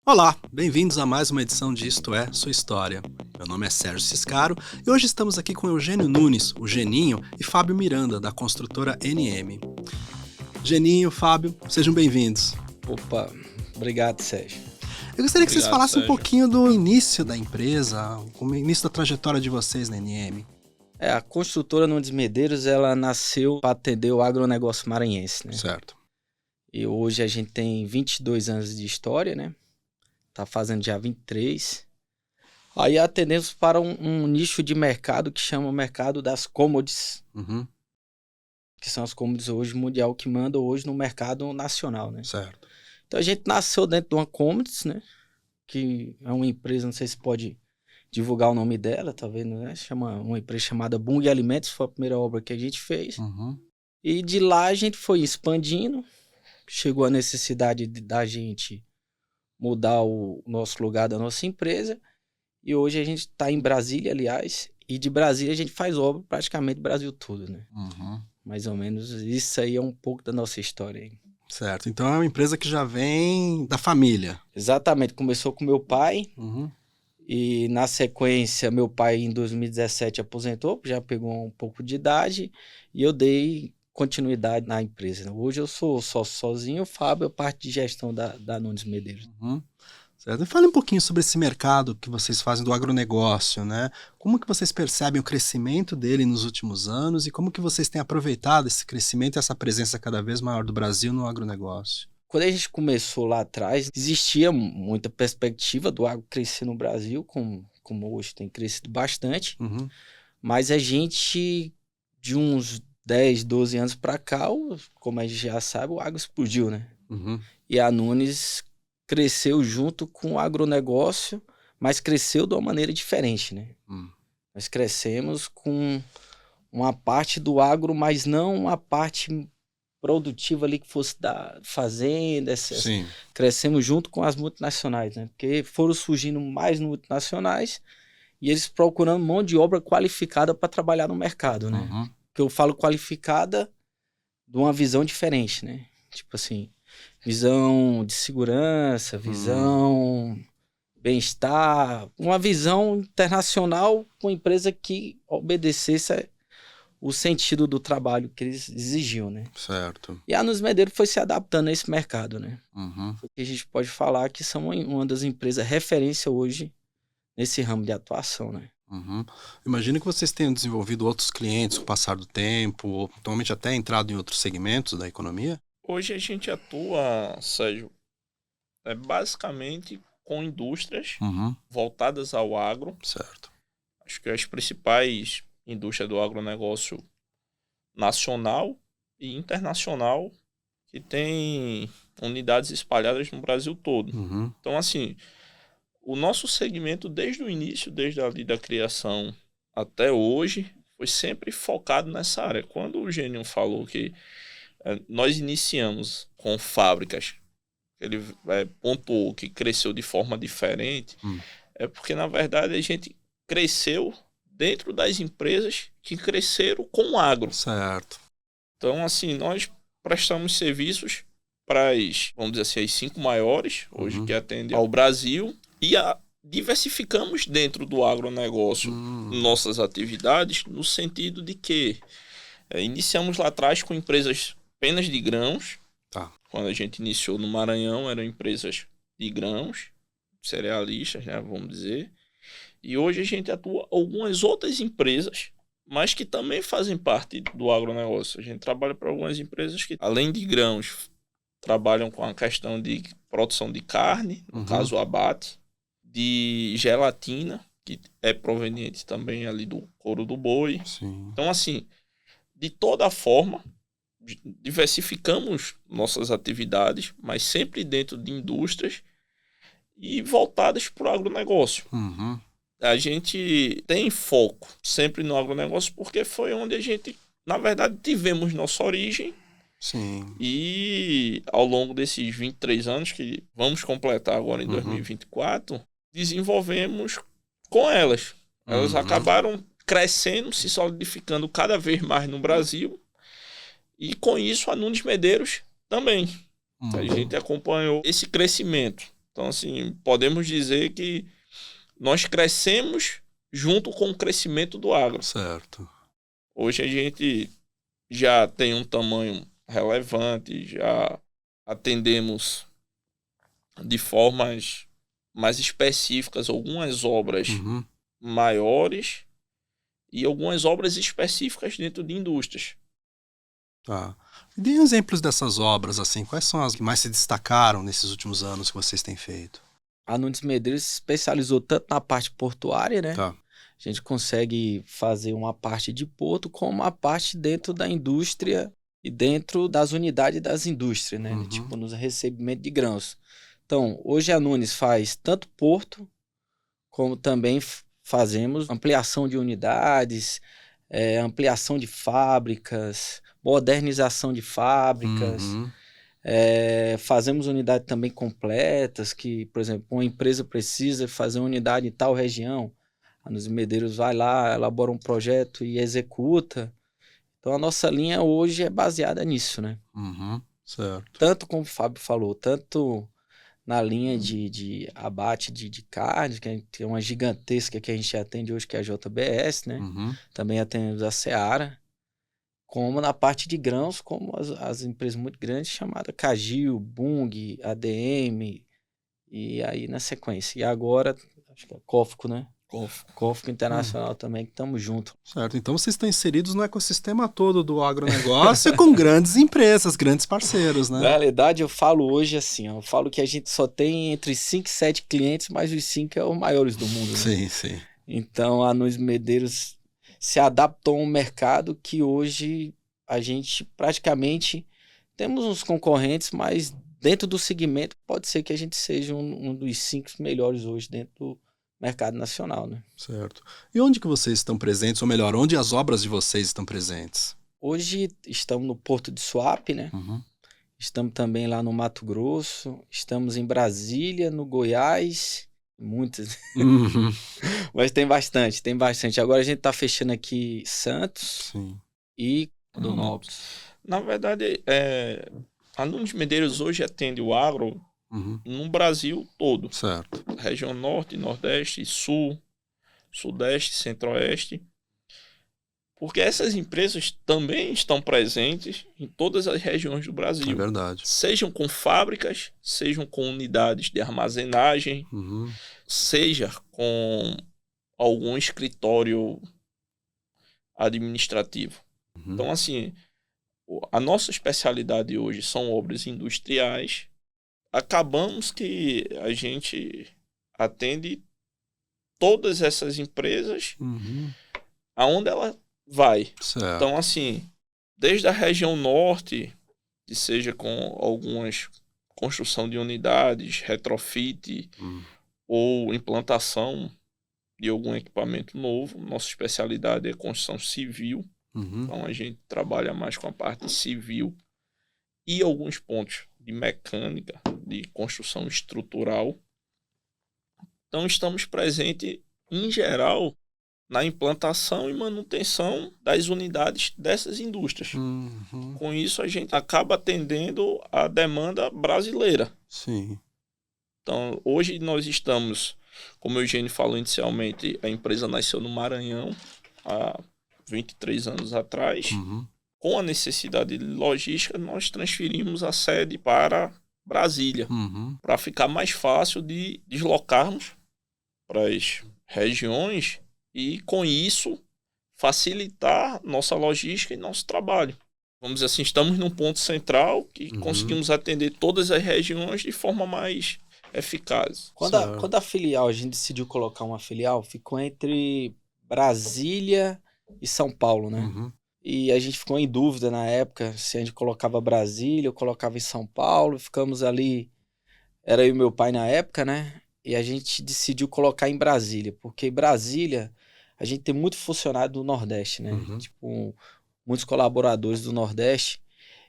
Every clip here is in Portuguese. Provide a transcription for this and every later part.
Olá, bem-vindos a mais uma edição de Isto É, Sua História. Meu nome é Sérgio Ciscaro e hoje estamos aqui com Eugênio Nunes, o Geninho, e Fábio Miranda, da construtora NM. Geninho, Fábio, sejam bem-vindos. Opa, obrigado, Sérgio. Eu gostaria que vocês Obrigado, falassem um Sérgio. pouquinho do início da empresa, o início da trajetória de vocês na NM. A construtora Nunes Medeiros, ela nasceu para atender o agronegócio maranhense, né? Certo. E hoje a gente tem 22 anos de história, né? Tá fazendo já 23. Aí atendemos para um nicho de mercado que chama o mercado das commodities, Uhum. que são as commodities hoje mundial que mandam hoje no mercado nacional, né? Certo. Então a gente nasceu dentro de uma commodities, né? Que é uma empresa, não sei se pode divulgar o nome dela, tá vendo, né? Chama uma empresa chamada Bung Alimentos, foi a primeira obra que a gente fez. Uhum. E de lá a gente foi expandindo, chegou a necessidade da gente mudar o nosso lugar da nossa empresa. E hoje a gente está em Brasília, aliás, e de Brasília a gente faz obra praticamente no Brasil todo, né? Uhum. Mais ou menos isso aí é um pouco da nossa história aí. Certo, então é uma empresa que já vem da família. Exatamente, começou com meu pai. Uhum. E na sequência, meu pai em 2017 aposentou, já pegou um pouco de idade, e eu dei continuidade na empresa. Hoje eu sou sócio sozinho, o Fábio é parte de gestão da Nunes Medeiros. Uhum. Certo. Fale um pouquinho sobre esse mercado que vocês fazem do agronegócio, né? Como que vocês percebem o crescimento dele nos últimos anos e como que vocês têm aproveitado esse crescimento e essa presença cada vez maior do Brasil no agronegócio? Quando a gente começou lá atrás, existia muita perspectiva do agro crescer no Brasil, como hoje tem crescido bastante, Uhum. mas a gente, de uns 10, 12 anos para cá, como a gente já sabe, o agro explodiu, né? Uhum. E a Nunes cresceu junto com o agronegócio, mas cresceu de uma maneira diferente, né? Nós crescemos com uma parte do agro, mas não uma parte produtiva ali que fosse da fazenda. Sim. Crescemos junto com as multinacionais, né? Porque foram surgindo mais multinacionais e eles procurando mão de obra qualificada para trabalhar no mercado, né? Uhum. Que eu falo qualificada de uma visão diferente, né? Tipo assim, visão de segurança, visão bem-estar, uma visão internacional com uma empresa que obedecesse o sentido do trabalho que eles exigiam, né? Certo. E a Nunes Medeiros foi se adaptando a esse mercado, né? Uhum. Porque a gente pode falar que são uma das empresas referência hoje nesse ramo de atuação, né? Uhum. Imagino que vocês tenham desenvolvido outros clientes com o passar do tempo, ou atualmente até entrado em outros segmentos da economia. Hoje a gente atua, Sérgio, basicamente com indústrias Uhum. voltadas ao agro. Certo. Acho que as principais indústrias do agronegócio nacional e internacional que tem unidades espalhadas no Brasil todo. Uhum. Então, assim, o nosso segmento desde o início, desde ali da criação até hoje, foi sempre focado nessa área. Quando o Gênio falou que nós iniciamos com fábricas, ele pontuou que cresceu de forma diferente, é porque, na verdade, a gente cresceu dentro das empresas que cresceram com o agro. Certo. Então, assim, nós prestamos serviços para as, vamos dizer assim, as 5 maiores, hoje que atendem ao Brasil, e diversificamos dentro do agronegócio nossas atividades, no sentido de que iniciamos lá atrás com empresas apenas de grãos. Tá. Quando a gente iniciou no Maranhão, eram empresas de grãos, cerealistas, né, vamos dizer. E hoje a gente atua algumas outras empresas, mas que também fazem parte do agronegócio. A gente trabalha para algumas empresas que, além de grãos, trabalham com a questão de produção de carne, no caso o abate, de gelatina, que é proveniente também ali do couro do boi. Sim. Então, assim, de toda forma, diversificamos nossas atividades, mas sempre dentro de indústrias e voltadas para o agronegócio. Uhum. A gente tem foco sempre no agronegócio porque foi onde a gente, na verdade, tivemos nossa origem. Sim. E ao longo desses 23 anos, que vamos completar agora em 2024, desenvolvemos com elas. Elas acabaram crescendo, se solidificando cada vez mais no Brasil. E com isso a Nunes Medeiros também. A gente acompanhou esse crescimento. Então, assim, podemos dizer que nós crescemos junto com o crescimento do agro. Certo. Hoje a gente já tem um tamanho relevante, já atendemos de formas mais específicas algumas obras Uhum. maiores e algumas obras específicas dentro de indústrias. Tá. Dê exemplos dessas obras, assim, quais são as que mais se destacaram nesses últimos anos que vocês têm feito? A Nunes Medeiros se especializou tanto na parte portuária, né? Tá. A gente consegue fazer uma parte de porto como uma parte dentro da indústria e dentro das unidades das indústrias, né? Uhum. Tipo, nos recebimento de grãos. Então, hoje a Nunes faz tanto porto, como também fazemos ampliação de unidades, ampliação de fábricas, modernização de fábricas. Uhum. Fazemos unidades também completas, que, por exemplo, uma empresa precisa fazer uma unidade em tal região, a Nunes Medeiros vai lá, elabora um projeto e executa. Então a nossa linha hoje é baseada nisso, né? Uhum. Certo. Tanto como o Fábio falou, tanto na linha de abate de carnes, que tem uma gigantesca que a gente atende hoje, que é a JBS, né? Uhum. Também atendemos a Seara, como na parte de grãos, como as empresas muito grandes, chamadas Cagil, Bung, ADM, e aí na sequência. E agora, acho que é Cofco, né? Cofco Internacional também, que estamos juntos. Certo. Então vocês estão inseridos no ecossistema todo do agronegócio com grandes empresas, grandes parceiros, Na né? realidade, eu falo hoje assim, ó, eu falo que a gente só tem entre 5 e 7 clientes, mas os 5 é os maiores do mundo, né? Sim, sim. Então, a Nunes Medeiros se adaptou a um mercado que hoje a gente praticamente temos uns concorrentes, mas dentro do segmento pode ser que a gente seja um dos 5 melhores hoje dentro do mercado nacional, né? Certo. E onde que vocês estão presentes, ou melhor, onde as obras de vocês estão presentes? Hoje estamos no Porto de Suape, né? Uhum. Estamos também lá no Mato Grosso, estamos em Brasília, no Goiás, muitas, Uhum. mas tem bastante, tem bastante. Agora a gente está fechando aqui Santos Sim. e Rondonópolis. Rondonópolis. Na verdade, a Nunes Medeiros hoje atende o agro Uhum. no Brasil todo. Certo. Região Norte, Nordeste, Sul, Sudeste, Centro-Oeste. Porque essas empresas também estão presentes em todas as regiões do É Brasil. verdade. Sejam com fábricas, sejam com unidades de armazenagem, Uhum. seja com algum escritório administrativo. Uhum. Então, assim, a nossa especialidade hoje são obras industriais. Acabamos que a gente atende todas essas empresas Uhum. aonde ela vai. Certo. Então, assim, desde a região norte, que seja com algumas construção de unidades, retrofit ou implantação de algum equipamento novo, nossa especialidade é construção civil. Uhum. Então, a gente trabalha mais com a parte civil e alguns pontos de mecânica, de construção estrutural. Então, estamos presentes, em geral, na implantação e manutenção das unidades dessas indústrias. Uhum. Com isso, a gente acaba atendendo a demanda brasileira. Sim. Então, hoje nós estamos, como o Eugênio falou inicialmente, a empresa nasceu no Maranhão há 23 anos atrás. Uhum. Com a necessidade de logística, nós transferimos a sede para Brasília, Uhum. para ficar mais fácil de deslocarmos para as regiões e, com isso, facilitar nossa logística e nosso trabalho. Vamos dizer assim, estamos num ponto central que conseguimos atender todas as regiões de forma mais eficaz. Quando a filial, a gente decidiu colocar uma filial, ficou entre Brasília e São Paulo, né? Uhum. E a gente ficou em dúvida na época se a gente colocava Brasília ou colocava em São Paulo. Ficamos ali, era eu e meu pai na época, né? E a gente decidiu colocar em Brasília, porque Brasília, a gente tem muito funcionário do Nordeste, né? Uhum. Tipo, muitos colaboradores do Nordeste.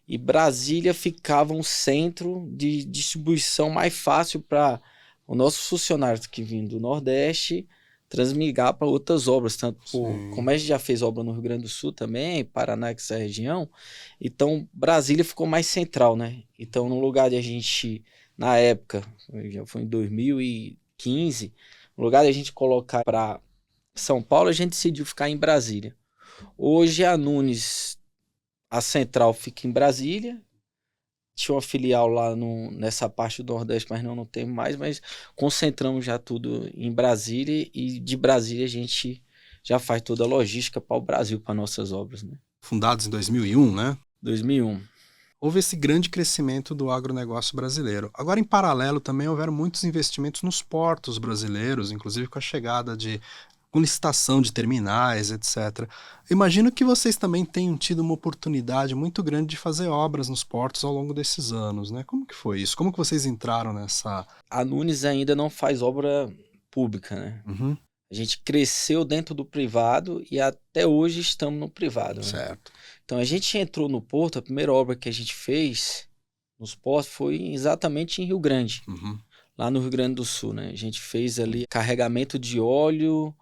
E Brasília ficava um centro de distribuição mais fácil para os nossos funcionários que vinham do Nordeste transmigrar para outras obras, tanto Sim. como a gente já fez obra no Rio Grande do Sul também, Paraná, que é essa região, então Brasília ficou mais central, né? Então, no lugar de a gente, na época, já foi em 2015, no lugar de a gente colocar para São Paulo, a gente decidiu ficar em Brasília. Hoje a Nunes, a central fica em Brasília, tinha uma filial lá nessa parte do Nordeste, mas não tem mais, mas concentramos já tudo em Brasília e de Brasília a gente já faz toda a logística para o Brasil, para nossas obras, né? Fundados em 2001, né? 2001. Houve esse grande crescimento do agronegócio brasileiro. Agora, em paralelo, também houveram muitos investimentos nos portos brasileiros, inclusive com a chegada com licitação de terminais, etc. Imagino que vocês também tenham tido uma oportunidade muito grande de fazer obras nos portos ao longo desses anos, né? Como que foi isso? Como que vocês entraram nessa... A Nunes ainda não faz obra pública, né? Uhum, A gente cresceu dentro do privado e até hoje estamos no privado, né? certo. Então a gente entrou no porto, a primeira obra que a gente fez nos portos foi exatamente em Rio Grande, Uhum, lá no Rio Grande do Sul, né? A gente fez ali carregamento de óleo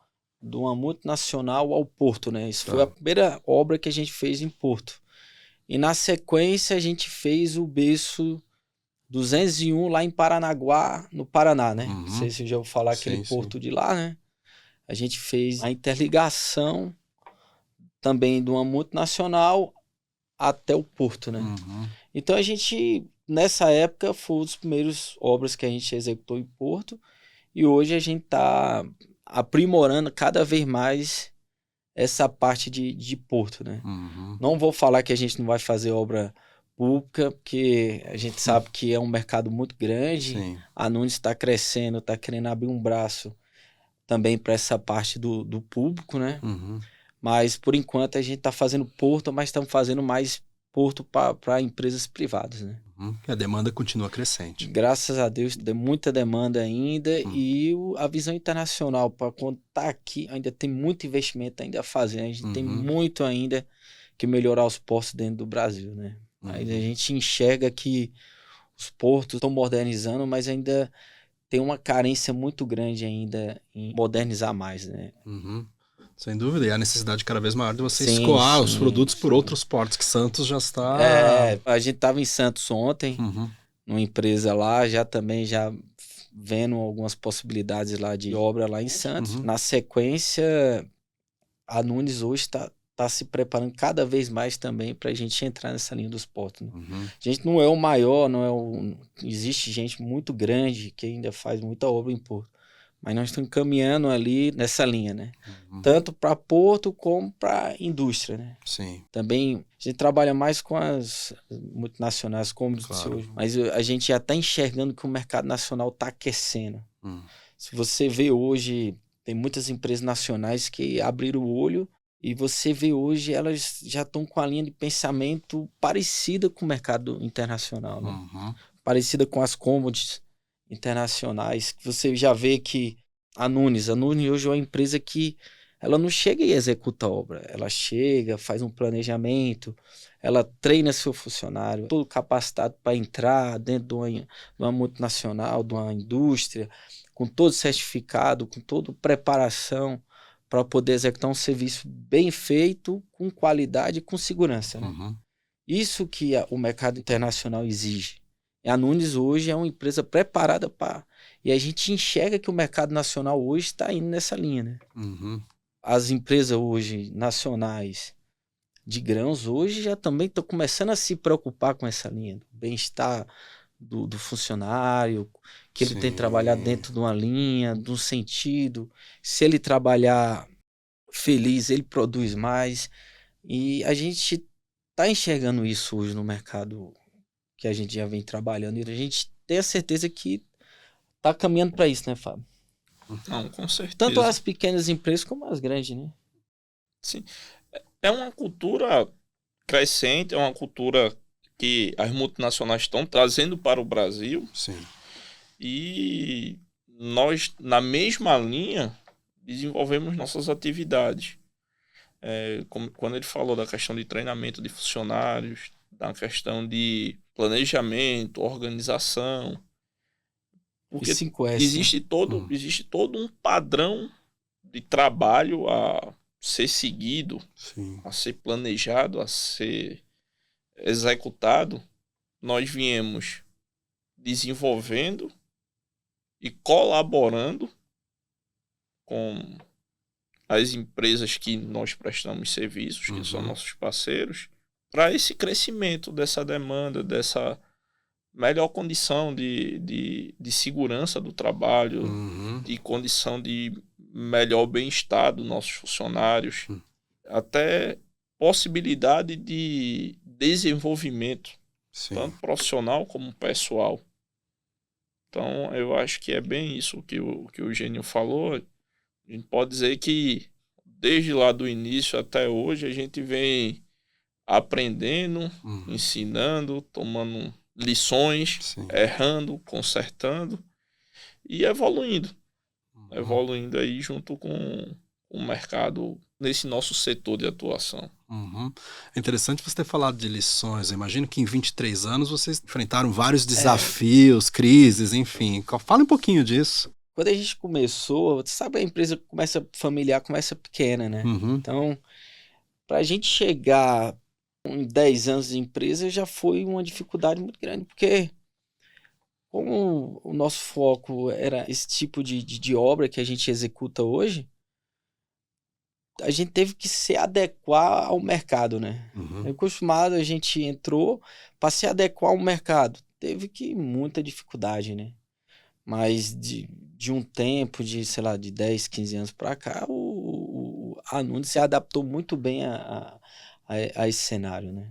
de uma multinacional ao porto, né? Isso foi a primeira obra que a gente fez em Porto. E na sequência a gente fez o berço 201 lá em Paranaguá, no Paraná, né? Não sei se eu já vou falar aquele porto de lá, né? A gente fez a interligação também de uma multinacional até o porto, né? Uhum. Então a gente, nessa época, foi uma das primeiras obras que a gente executou em Porto e hoje a gente está aprimorando cada vez mais essa parte de Porto, né? Uhum. Não vou falar que a gente não vai fazer obra pública, porque a gente sabe que é um mercado muito grande. Sim. A Nunes está crescendo, está querendo abrir um braço também para essa parte do público, né? Uhum. Mas, por enquanto, a gente está fazendo porto, mas estamos fazendo mais porto para empresas privadas, né? Uhum. E a demanda continua crescente. Graças a Deus, tem muita demanda ainda e a visão internacional, para quando está aqui, ainda tem muito investimento ainda a fazer, né? A gente tem muito ainda que melhorar os portos dentro do Brasil, né? Mas a gente enxerga que os portos estão modernizando, mas ainda tem uma carência muito grande ainda em modernizar mais, né? Uhum. Sem dúvida, e a necessidade cada vez maior de você Sim, escoar os sim, produtos por sim. outros portos, que Santos já está... A gente estava em Santos ontem, numa empresa lá, já vendo algumas possibilidades lá de obra lá em Santos. Na sequência, a Nunes hoje está se preparando cada vez mais também para a gente entrar nessa linha dos portos, né? A gente não é o maior, existe gente muito grande que ainda faz muita obra em porto, mas nós estamos caminhando ali nessa linha, né? Tanto para porto como para indústria, né? Sim. Também a gente trabalha mais com as multinacionais, como disse hoje, mas a gente já está enxergando que o mercado nacional está aquecendo. Se você vê hoje, tem muitas empresas nacionais que abriram o olho e você vê hoje elas já estão com a linha de pensamento parecida com o mercado internacional, né? Parecida com as commodities internacionais. Você já vê que a Nunes hoje é uma empresa que ela não chega e executa a obra. Ela chega, faz um planejamento, ela treina seu funcionário, todo capacitado para entrar dentro de uma multinacional, de uma indústria, com todo certificado, com toda preparação para poder executar um serviço bem feito, com qualidade e com segurança, né? Isso que o mercado internacional exige. E a Nunes hoje é uma empresa preparada para... E a gente enxerga que o mercado nacional hoje está indo nessa linha, né? As empresas hoje nacionais de grãos hoje já também estão começando a se preocupar com essa linha, do bem-estar do funcionário, que ele tem que trabalhar dentro de uma linha, de um sentido. Se ele trabalhar feliz, ele produz mais. E a gente está enxergando isso hoje no mercado que a gente já vem trabalhando. E a gente tem a certeza que está caminhando para isso, né, Fábio? Não, com certeza. Tanto as pequenas empresas como as grandes, né? Sim. É uma cultura crescente, é uma cultura que as multinacionais estão trazendo para o Brasil. Sim. E nós, na mesma linha, desenvolvemos nossas atividades. Quando ele falou da questão de treinamento de funcionários, da questão de planejamento, organização, porque existe todo um padrão de trabalho a ser seguido, Sim. a ser planejado, a ser executado, nós viemos desenvolvendo e colaborando com as empresas que nós prestamos serviços, que são nossos parceiros, para esse crescimento dessa demanda, dessa melhor condição de segurança do trabalho, de condição de melhor bem-estar dos nossos funcionários, até possibilidade de desenvolvimento, tanto profissional como pessoal. Então, eu acho que é bem isso que o Eugênio falou. A gente pode dizer que desde lá do início até hoje a gente vem aprendendo, ensinando, tomando lições, errando, consertando e evoluindo. Evoluindo aí junto com o mercado nesse nosso setor de atuação. É interessante você ter falado de lições. Eu imagino que em 23 anos vocês enfrentaram vários desafios, crises, enfim. Fala um pouquinho disso. Quando a gente começou, você sabe, a empresa começa familiar, começa pequena, né? Então, para a gente chegar em 10 anos de empresa já foi uma dificuldade muito grande, porque como o nosso foco era esse tipo de obra que a gente executa hoje, a gente teve que se adequar ao mercado, né? Acostumado, a gente entrou para se adequar ao mercado. Teve que muita dificuldade, né? Mas de um tempo, sei lá, de 10, 15 anos para cá, a Nunes se adaptou muito bem a esse cenário, né?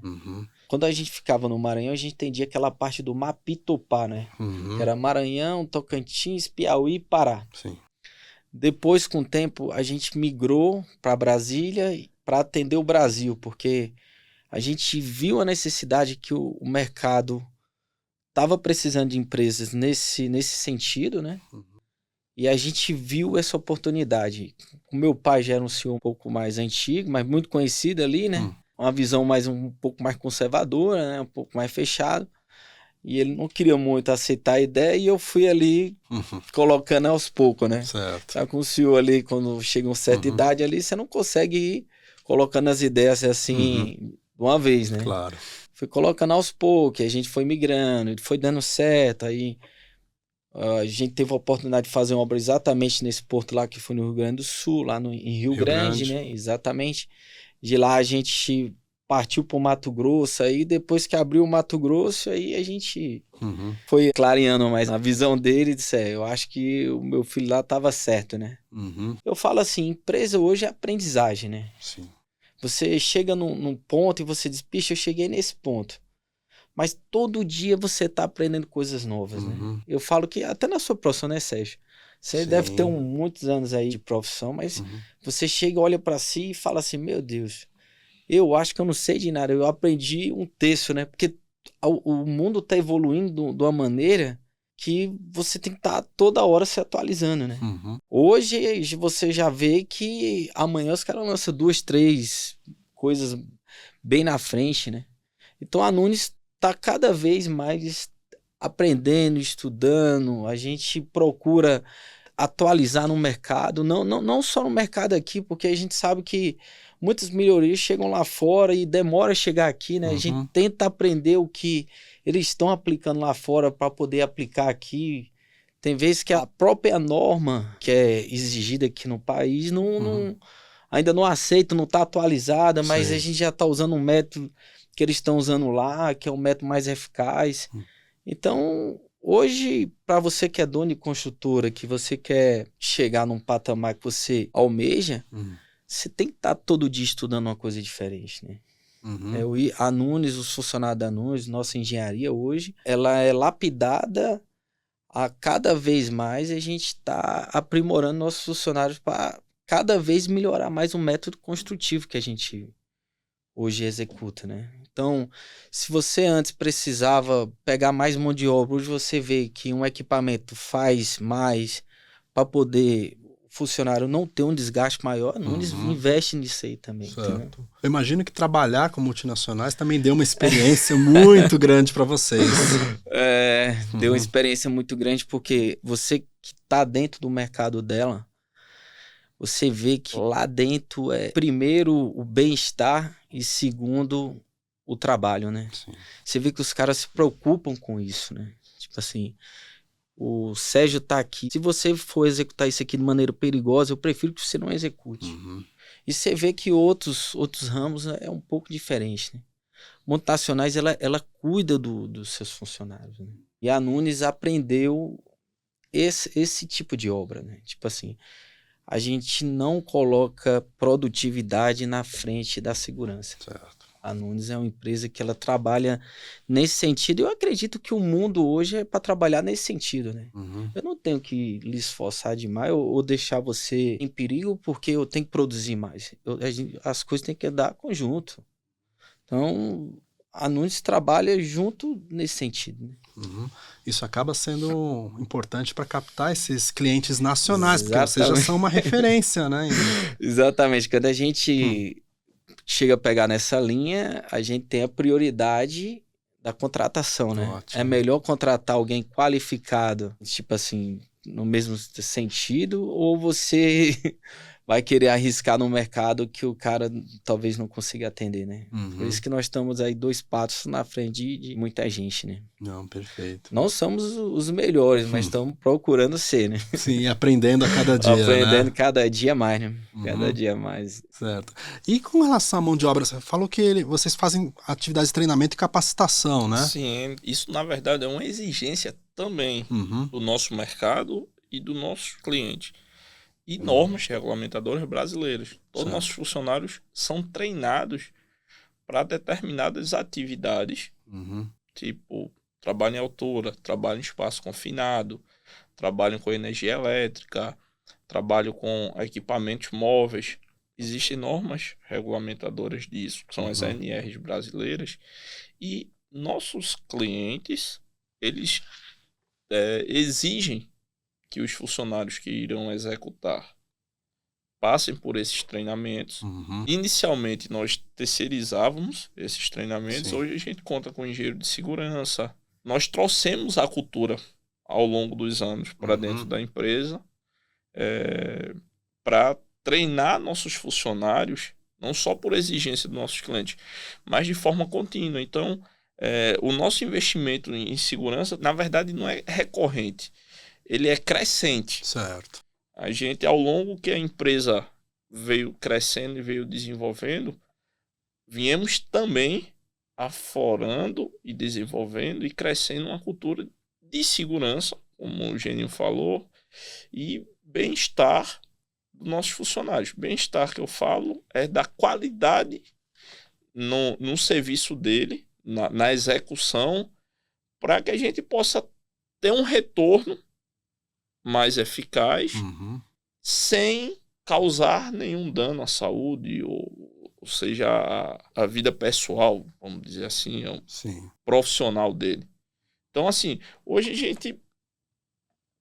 Quando a gente ficava no Maranhão, a gente entendia aquela parte do Mapitopá, né? Que era Maranhão, Tocantins, Piauí e Pará. Sim. Depois, com o tempo, a gente migrou para Brasília para atender o Brasil, porque a gente viu a necessidade que o mercado estava precisando de empresas nesse sentido, né? E a gente viu essa oportunidade. O meu pai já era um senhor um pouco mais antigo, mas muito conhecido ali, né? Uma visão um pouco mais conservadora, né? Um pouco mais fechado. E ele não queria muito aceitar a ideia e eu fui ali colocando aos poucos, né? Certo. Sabe, com o senhor ali, quando chega uma certa idade ali, você não consegue ir colocando as ideias assim de uma vez, né? Claro. Fui colocando aos poucos, a gente foi migrando, foi dando certo, aí a gente teve a oportunidade de fazer uma obra exatamente nesse porto lá, que foi no Rio Grande do Sul, lá em Rio Grande, né? Exatamente. De lá a gente partiu para o Mato Grosso, aí depois que abriu o Mato Grosso, aí a gente foi clareando mais a visão dele e disse, eu acho que o meu filho lá estava certo, né? Eu falo assim, empresa hoje é aprendizagem, né? Sim. Você chega num ponto e você diz, bicho, eu cheguei nesse ponto. Mas todo dia você está aprendendo coisas novas, né? Eu falo que até na sua profissão, né, Sérgio? Você deve ter muitos anos aí de profissão, mas você chega, olha para si e fala assim, meu Deus, eu acho que eu não sei de nada, eu aprendi um terço, né? Porque o mundo está evoluindo de uma maneira que você tem que estar toda hora se atualizando, né? Hoje você já vê que amanhã os caras lançam 2, 3 coisas bem na frente, né? Então a Nunes está cada vez mais aprendendo, estudando, a gente procura atualizar no mercado, não só no mercado aqui, porque a gente sabe que muitas melhorias chegam lá fora e demora a chegar aqui, né? A gente tenta aprender o que eles estão aplicando lá fora para poder aplicar aqui. Tem vezes que a própria norma que é exigida aqui no país ainda não aceita, não está atualizada, mas a gente já está usando um método que eles estão usando lá, que é um método mais eficaz. Então, hoje, para você que é dono de construtora, que você quer chegar num patamar que você almeja, você tem que estar todo dia estudando uma coisa diferente, né? A Nunes, os funcionários da Nunes, nossa engenharia hoje, ela é lapidada a cada vez mais, e a gente está aprimorando nossos funcionários para cada vez melhorar mais o método construtivo que a gente hoje executa, né? Então, se você antes precisava pegar mais mão de obra, hoje você vê que um equipamento faz mais para poder o funcionário não ter um desgaste maior, não investe nisso aí também. Certo. Eu imagino que trabalhar com multinacionais também deu uma experiência muito grande para vocês. Deu uma experiência muito grande porque você que está dentro do mercado dela, você vê que lá dentro é, primeiro, o bem-estar e segundo, o trabalho, né? Sim. Você vê que os caras se preocupam com isso, né? Tipo assim, o Sérgio tá aqui. Se você for executar isso aqui de maneira perigosa, eu prefiro que você não execute. Uhum. E você vê que outros ramos é um pouco diferente, né? Multinacionais, ela cuida dos seus funcionários, né? E a Nunes aprendeu esse tipo de obra, né? Tipo assim, a gente não coloca produtividade na frente da segurança. Certo. A Nunes é uma empresa que ela trabalha nesse sentido. Eu acredito que o mundo hoje é para trabalhar nesse sentido, né? Uhum. Eu não tenho que lhe esforçar demais ou deixar você em perigo porque eu tenho que produzir mais. As coisas têm que andar conjunto. Então, a Nunes trabalha junto nesse sentido, né? Uhum. Isso acaba sendo importante para captar esses clientes nacionais, porque vocês já Exatamente. são uma referência, né? Exatamente. Quando a gente chega a pegar nessa linha, a gente tem a prioridade da contratação, né? Ótimo. É melhor contratar alguém qualificado, tipo assim, no mesmo sentido, ou você vai querer arriscar no mercado que o cara talvez não consiga atender, né? Uhum. Por isso que nós estamos aí 2 passos na frente de muita gente, né? Não, perfeito. Não somos os melhores, mas estamos procurando ser, né? Sim, aprendendo a cada dia, Aprendendo né? cada dia mais, né? Cada Uhum. dia mais. Certo. E com relação à mão de obra, você falou que vocês fazem atividades de treinamento e capacitação, né? Sim, isso na verdade é uma exigência também Uhum. do nosso mercado e do nosso cliente. E normas regulamentadoras brasileiras. Todos Certo. nossos funcionários são treinados para determinadas atividades, Uhum. tipo trabalho em altura, trabalho em espaço confinado, trabalho com energia elétrica, trabalho com equipamentos móveis. Existem normas regulamentadoras disso, que são as Uhum. ANRs brasileiras, e nossos clientes, eles exigem que os funcionários que irão executar passem por esses treinamentos. Uhum. Inicialmente, nós terceirizávamos esses treinamentos. Sim. Hoje a gente conta com engenheiro de segurança. Nós trouxemos a cultura ao longo dos anos para Uhum. dentro da empresa para treinar nossos funcionários, não só por exigência dos nossos clientes, mas de forma contínua. Então, o nosso investimento em segurança, na verdade, não é recorrente. Ele é crescente. Certo. A gente, ao longo que a empresa veio crescendo e veio desenvolvendo, viemos também aflorando e desenvolvendo e crescendo uma cultura de segurança, como o Geninho falou, e bem-estar dos nossos funcionários. Bem-estar que eu falo é da qualidade no serviço dele, na execução, para que a gente possa ter um retorno mais eficaz, Uhum. sem causar nenhum dano à saúde, ou seja, a vida pessoal, vamos dizer assim, Sim. profissional dele. Então, assim, hoje a gente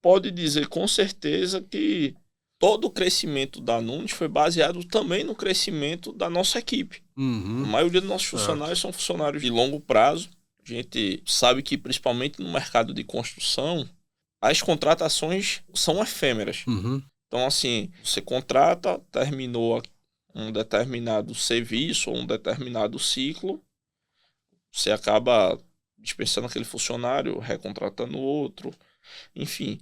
pode dizer com certeza que todo o crescimento da Nunes foi baseado também no crescimento da nossa equipe. Uhum. A maioria dos nossos funcionários são funcionários de longo prazo. A gente sabe que, principalmente no mercado de construção, as contratações são efêmeras. Uhum. Então, assim, você contrata, terminou um determinado serviço ou um determinado ciclo, você acaba dispensando aquele funcionário, recontratando outro, enfim.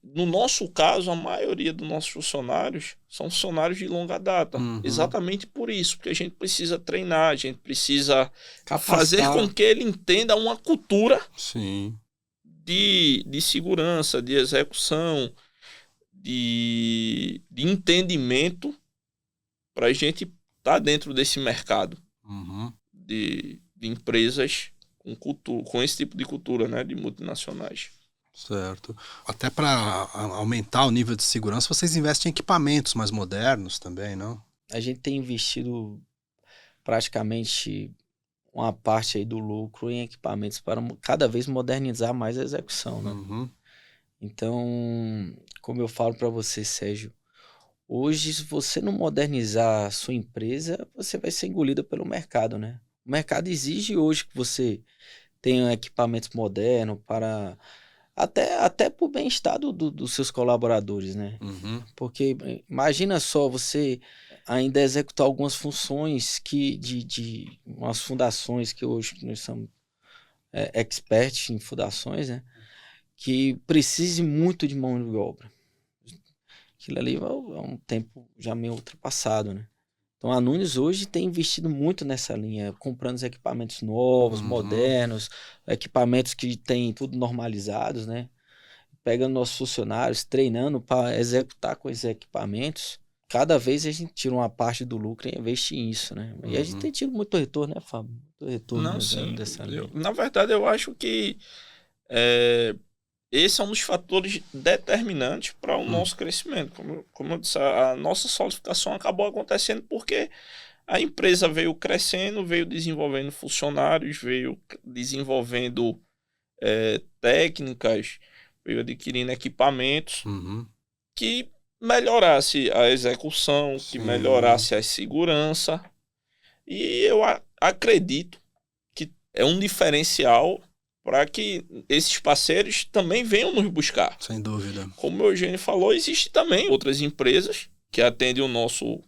No nosso caso, a maioria dos nossos funcionários são funcionários de longa data. Uhum. Exatamente por isso, porque a gente precisa treinar, a gente precisa Capacitar. fazer com que ele entenda uma cultura Sim. de segurança, de execução, de entendimento, para a gente estar dentro desse mercado Uhum. de empresas com esse tipo de cultura, né, de multinacionais. Certo. Até para aumentar o nível de segurança, vocês investem em equipamentos mais modernos também, não? A gente tem investido praticamente uma parte aí do lucro em equipamentos para cada vez modernizar mais a execução, né? Uhum. Então, como eu falo para você, Sérgio, hoje, se você não modernizar a sua empresa, você vai ser engolida pelo mercado, né? O mercado exige hoje que você tenha equipamentos modernos para até pro bem-estar dos seus colaboradores, né? Uhum. Porque imagina só você ainda executar algumas funções de umas fundações que hoje nós somos experts em fundações, né? Que precise muito de mão de obra. Aquilo ali é um tempo já meio ultrapassado, né? Então a Nunes hoje tem investido muito nessa linha, comprando os equipamentos novos, modernos, equipamentos que tem tudo normalizados, né? Pegando nossos funcionários, treinando para executar com esses equipamentos. Cada vez a gente tira uma parte do lucro e investe nisso, né? E a gente tem tido muito retorno, né, Fábio? Muito retorno. Não, sim. Dessa linha. Na verdade, eu acho que esse é um dos fatores determinantes para o nosso crescimento. Como eu disse, a nossa solidificação acabou acontecendo porque a empresa veio crescendo, veio desenvolvendo funcionários, veio desenvolvendo técnicas, veio adquirindo equipamentos que melhorasse a execução, que melhorasse a segurança. E eu acredito que é um diferencial para que esses parceiros também venham nos buscar. Sem dúvida. Como o Eugênio falou, existe também outras empresas que atendem o nosso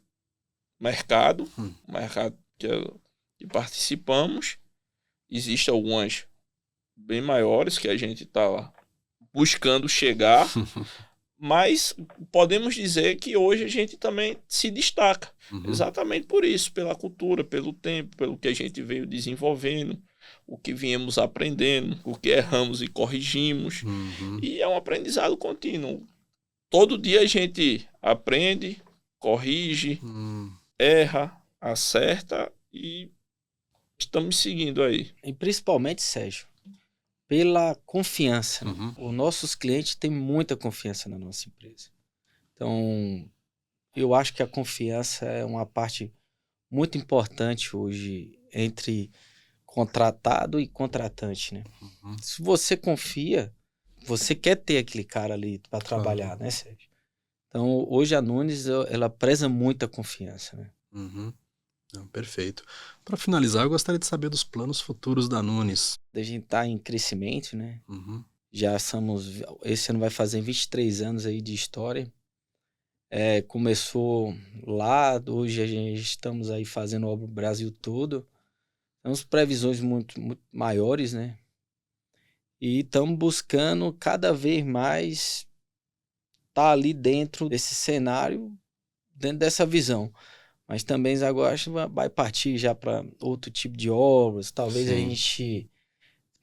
mercado, mercado que participamos. Existem algumas bem maiores que a gente está buscando chegar, mas podemos dizer que hoje a gente também se destaca. Exatamente por isso, pela cultura, pelo tempo, pelo que a gente veio desenvolvendo, o que viemos aprendendo, o que erramos e corrigimos. E é um aprendizado contínuo. Todo dia a gente aprende, corrige, erra, acerta e estamos seguindo aí. E principalmente, Sérgio, pela confiança. Os nossos clientes têm muita confiança na nossa empresa. Então, eu acho que a confiança é uma parte muito importante hoje entre contratado e contratante, né? Se você confia, você quer ter aquele cara ali para trabalhar, né, Sérgio? Então, hoje a Nunes, ela preza muita confiança, né? Não, perfeito. Para finalizar, eu gostaria de saber dos planos futuros da Nunes. A gente está em crescimento, né? Já esse ano vai fazer 23 anos aí de história. Começou lá, hoje a gente estamos aí fazendo obra no Brasil todo. Temos previsões muito, muito maiores, né? E estamos buscando cada vez mais estar ali dentro desse cenário, dentro dessa visão. Mas também agora acho que vai partir já para outro tipo de obras. Talvez a gente,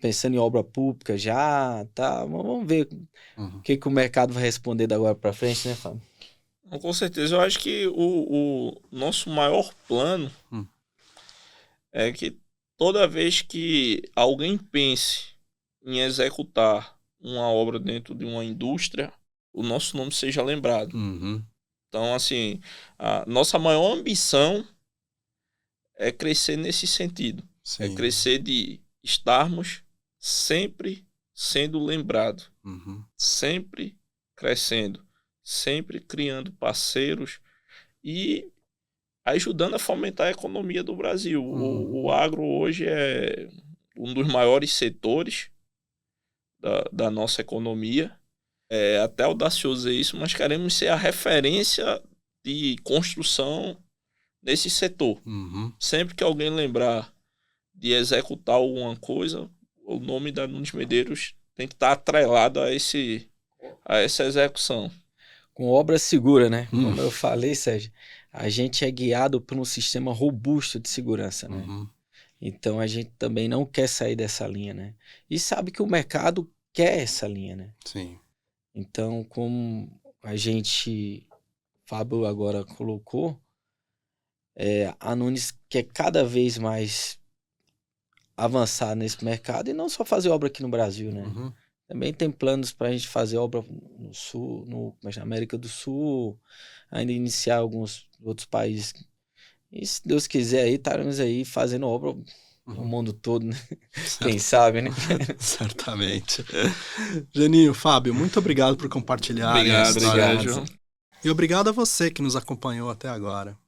pensando em obra pública já, tá? Vamos ver o que o mercado vai responder da agora para frente, né, Fábio? Com certeza. Eu acho que o nosso maior plano é que toda vez que alguém pense em executar uma obra dentro de uma indústria, o nosso nome seja lembrado. Então, assim, a nossa maior ambição é crescer nesse sentido. É crescer de estarmos sempre sendo lembrados, sempre crescendo, sempre criando parceiros e ajudando a fomentar a economia do Brasil. O agro hoje é um dos maiores setores da nossa economia. É até audacioso isso, mas queremos ser a referência de construção nesse setor. Sempre que alguém lembrar de executar alguma coisa, o nome da Nunes Medeiros tem que estar atrelado a essa execução. Com obra segura, né? Como eu falei, Sérgio, a gente é guiado por um sistema robusto de segurança, né? Então a gente também não quer sair dessa linha, né? E sabe que o mercado quer essa linha, né? Então, como a gente, Fábio agora colocou, a Nunes quer cada vez mais avançar nesse mercado e não só fazer obra aqui no Brasil, né? Também tem planos para a gente fazer obra no Sul, na América do Sul, ainda iniciar alguns outros países. E se Deus quiser aí, estaremos aí fazendo obra no mundo todo, né? Quem sabe, né? Certamente. Geninho, Fábio, muito obrigado por compartilhar. Obrigado. E obrigado a você que nos acompanhou até agora.